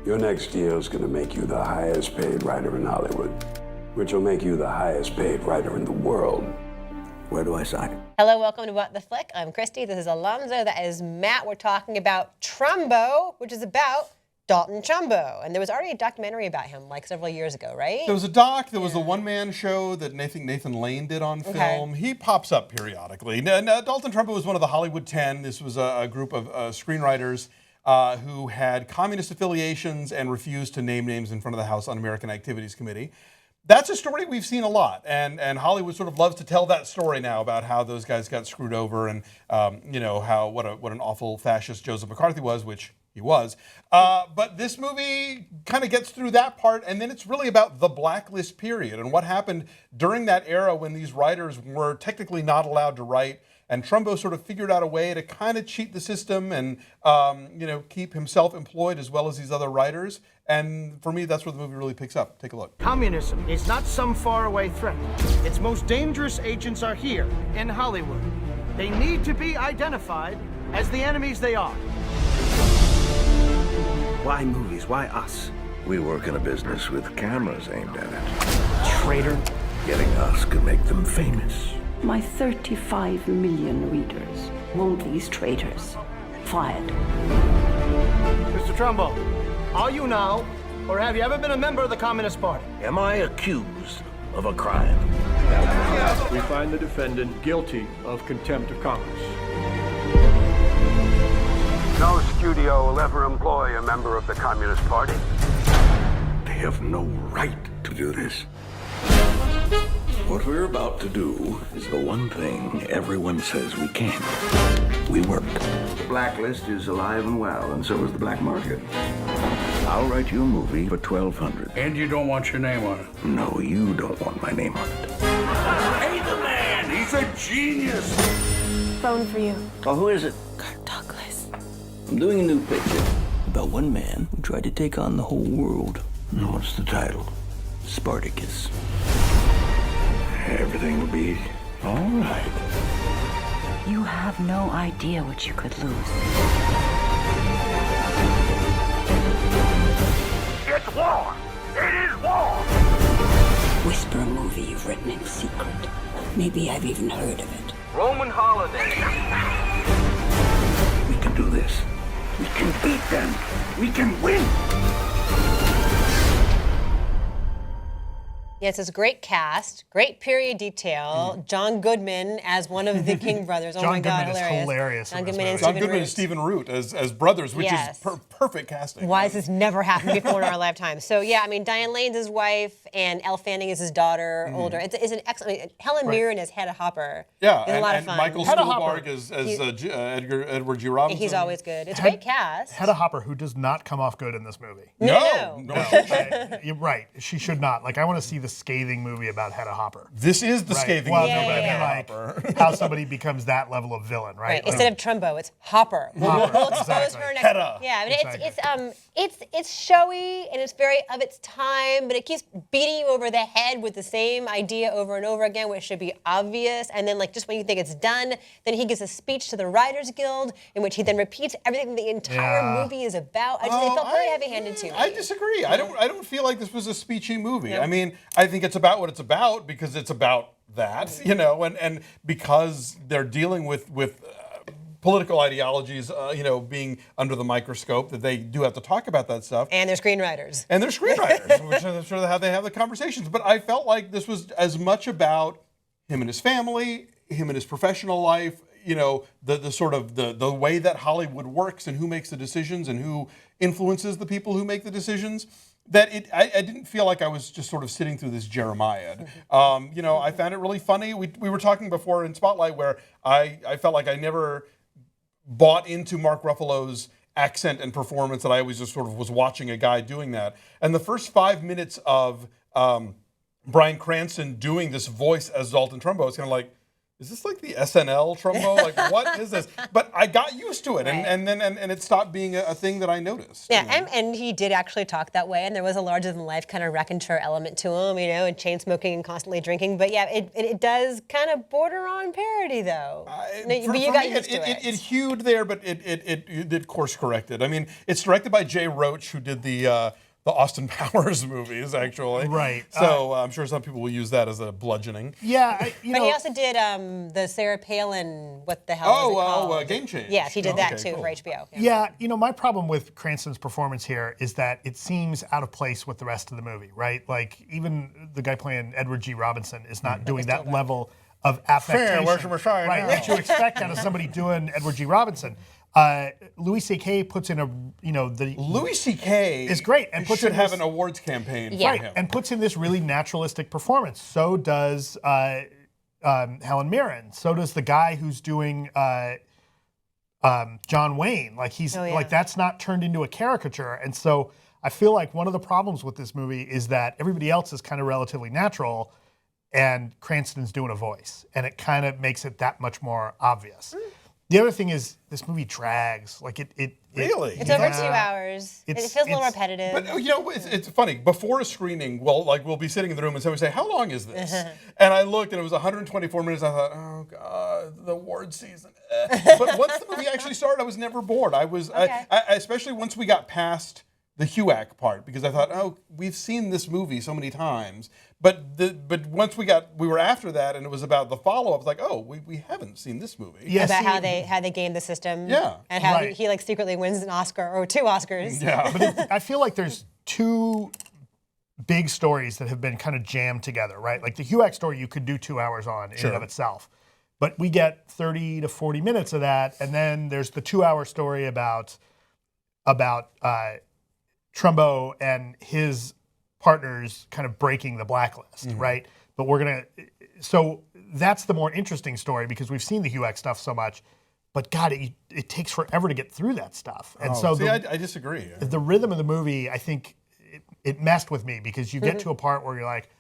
Your next deal is going to make you the highest paid writer in Hollywood, which will make you the highest paid writer in the world. Where do I sign? Hello, welcome to What the Flick. I'm Christy. This is Alonzo. That is Matt. We're talking about Trumbo, which is about Dalton Trumbo. And there was already a documentary about him like several years ago, right? There was a doc. There was a one-man show that Nathan Lane did on film. He pops up periodically. Now, Dalton Trumbo was one of the Hollywood 10. This was a group of screenwriters who had communist affiliations and refused to name names in front of the House Un-American Activities Committee. That's a story we've seen a lot, and Hollywood sort of loves to tell that story now about how those guys got screwed over and how what an awful fascist Joseph McCarthy was, which he was. But this movie kind of gets through that part, and then it's really about the Blacklist period and what happened during that era when these writers were technically not allowed to write. And Trumbo sort of figured out a way to kind of cheat the system and keep himself employed as well as these other writers. And for me, that's where the movie really picks up. Take a look. Communism is not some faraway threat. Its most dangerous agents are here in Hollywood. They need to be identified as the enemies they are. Why movies? Why us? We work in a business with cameras aimed at it. Traitor. Getting us could make them famous. My 35 million readers want these traitors fired. Mr. Trumbo, are you now, or have you ever been a member of the Communist Party? Am I accused of a crime? We find the defendant guilty of contempt of Congress. No studio will ever employ a member of the Communist Party. They have no right to do this. What we're about to do is the one thing everyone says we can't. We work. The Blacklist is alive and well, and so is the black market. I'll write you a movie for $1,200. And you don't want your name on it? No, you don't want my name on it. Hey, the man! He's a genius! Phone for you. Oh, who is it? Kirk Douglas. I'm doing a new picture about one man who tried to take on the whole world. And what's the title? Spartacus. Everything will be all right. You have no idea what you could lose. It's war! It is war! Whisper a movie you've written in secret. Maybe I've even heard of it. Roman holiday. We can do this. We can beat them. We can win. Yes, it's a great cast, great period detail. John Goodman as one of the King brothers. Oh my God, hilarious. John Goodman and Stephen Root as brothers, which is perfect casting. Why has this never happened before in our lifetime? So yeah, I mean, Diane Lane's his wife, and Elle Fanning is his daughter, older. It's an excellent. I mean, Helen Mirren as Hedda Hopper. Yeah, is a lot of fun. Michael Stuhlbarg as Edward G. Robinson. He's always good. It's a great cast. Hedda Hopper, who does not come off good in this movie. No. You're right. She should not. Like, I want to see the scathing movie about Hedda Hopper. This is the scathing movie about Hedda Hopper. How somebody becomes that level of villain, right? Instead of Trumbo, it's Hopper. We'll expose her next. Hedda. Yeah, I mean, it's showy and it's very of its time, but it keeps beating you over the head with the same idea over and over again, which should be obvious. And then, like, just when you think it's done, then he gives a speech to the Writers Guild in which he then repeats everything the entire movie is about. It felt very heavy-handed to me. I disagree. I don't feel like this was a speechy movie. No. I mean, I think it's about what it's about because it's about that, and because they're dealing with political ideologies, being under the microscope, that they do have to talk about that stuff. And they're screenwriters. Which I'm sure how they have the conversations. But I felt like this was as much about him and his family, him and his professional life, the sort of the way that Hollywood works and who makes the decisions and who influences the people who make the decisions. That I didn't feel like I was just sort of sitting through this Jeremiah. I found it really funny. We were talking before in Spotlight where I felt like I never bought into Mark Ruffalo's accent and performance, that I always just sort of was watching a guy doing that. And the first 5 minutes of Bryan Cranston doing this voice as Dalton Trumbo, it's kind of like, is this like the SNL Trumbo? Like, what is this? But I got used to it, and then it stopped being a thing that I noticed. Yeah, and he did actually talk that way, and there was a larger-than-life kind of raconteur element to him, and chain smoking and constantly drinking. But yeah, it does kind of border on parody, though. But you got used to it. It hewed there, but it course corrected. I mean, it's directed by Jay Roach, who did the Austin Powers movies, actually. Right. So I'm sure some people will use that as a bludgeoning. Yeah, but he also did the Sarah Palin, what the hell is it called? Game Change. Yes, he did that too cool. for HBO. Yeah, my problem with Cranston's performance here is that it seems out of place with the rest of the movie, right? Like, even the guy playing Edward G. Robinson is not doing that level of affectation. Where's your Messiah right, now? that you expect out of somebody doing Edward G. Robinson. Louis C.K. puts in Louis C.K. is great and should have an awards campaign for him. And puts in this really naturalistic performance. So does Helen Mirren. So does the guy who's doing John Wayne. Like like that's not turned into a caricature. And so I feel like one of the problems with this movie is that everybody else is kind of relatively natural, and Cranston's doing a voice, and it kind of makes it that much more obvious. The other thing is this movie drags. Like it Really? It's over 2 hours. It feels a little repetitive. But it's funny. Before a screening, we'll be sitting in the room and somebody say, "How long is this?" And I looked, and it was 124 minutes. I thought, "Oh God, the award season." But once the movie actually started, I was never bored. I was, especially once we got past the HUAC part, because I thought, oh, we've seen this movie so many times. But once we were after that, and it was about the follow-up. It's like, oh, we haven't seen this movie. Yeah, about how they game the system. Yeah, and how he like secretly wins an Oscar or 2 Oscars. Yeah, but I feel like there's 2 big stories that have been kind of jammed together, right? Like the HUAC story, you could do 2 hours on in and of itself, but we get 30 to 40 minutes of that, and then there's the 2-hour story about Trumbo and his partners kind of breaking the blacklist, right? But so that's the more interesting story because we've seen the HUAC stuff so much, but God, it takes forever to get through that stuff. And I disagree. The rhythm of the movie, I think it messed with me because you get to a part where you're like,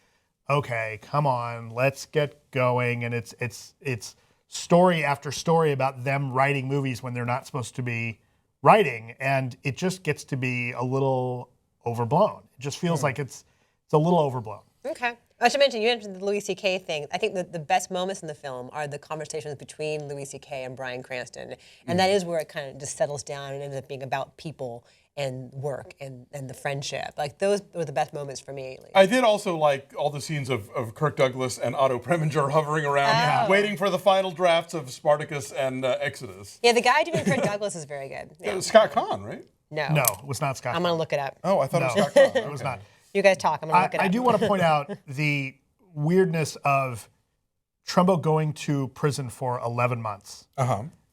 okay, come on, let's get going. And it's story after story about them writing movies when they're not supposed to be writing, and it just gets to be a little overblown. It just feels like it's a little overblown. Okay. I should mention, you mentioned the Louis C.K. thing. I think the best moments in the film are the conversations between Louis C.K. and Bryan Cranston. And that is where it kind of just settles down and ends up being about people and work and the friendship. Like, those were the best moments for me, at least. I did also like all the scenes of Kirk Douglas and Otto Preminger hovering around, waiting for the final drafts of Spartacus and Exodus. Yeah, the guy doing Kirk Douglas is very good. Yeah. Scott Conn, right? No, it was not Scott. I'm going to look it up. Oh, I thought it was Scott Conn. It was not. You guys talk. I'm going to look it up. I do want to point out the weirdness of Trumbo going to prison for 11 months.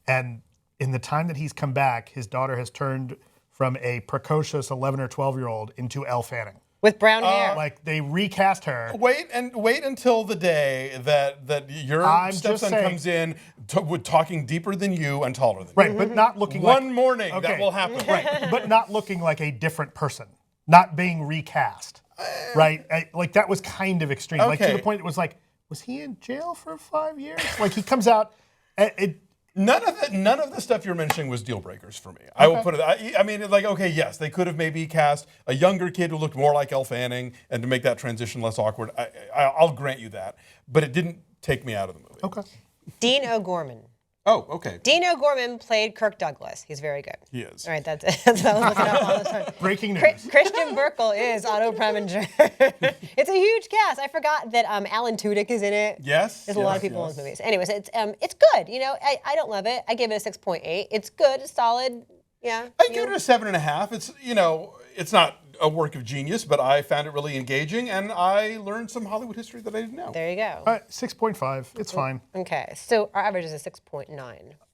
And in the time that he's come back, his daughter has turned from a precocious 11 or 12-year-old into Elle Fanning. With brown hair. Like, they recast her. Wait until the day that your stepson comes in talking deeper than you and taller than you. Right, but not looking like... One morning that will happen. Right, but not looking like a different person. Not being recast. Right? Like, that was kind of extreme. Okay. Like, to the point it was like, was he in jail for 5 years? Like, he comes out... None of the stuff you're mentioning was deal breakers for me. I will put it. I mean, like, okay, yes, they could have maybe cast a younger kid who looked more like Elle Fanning and to make that transition less awkward. I'll grant you that, but it didn't take me out of the movie. Okay. Dean O'Gorman. Oh, okay. Dean O'Gorman played Kirk Douglas. He's very good. He is. All right, that's it. That's what I was looking up all the time. Breaking news. Christian Burkle is Otto Preminger. It's a huge cast. I forgot that Alan Tudyk is in it. Yes. There's a lot of people in those movies. Anyways, it's good. I don't love it. I give it a 6.8. It's good. It's solid. Yeah. I give it a 7.5. It's it's not a work of genius, but I found it really engaging, and I learned some Hollywood history that I didn't know. There you go. 6.5. It's fine. Okay, so our average is a 6.9.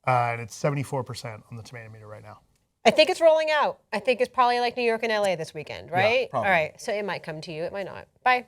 And it's 74% on the tomato meter right now. I think it's rolling out. I think it's probably like New York and LA this weekend, right? Yeah, probably. All right, so it might come to you. It might not. Bye.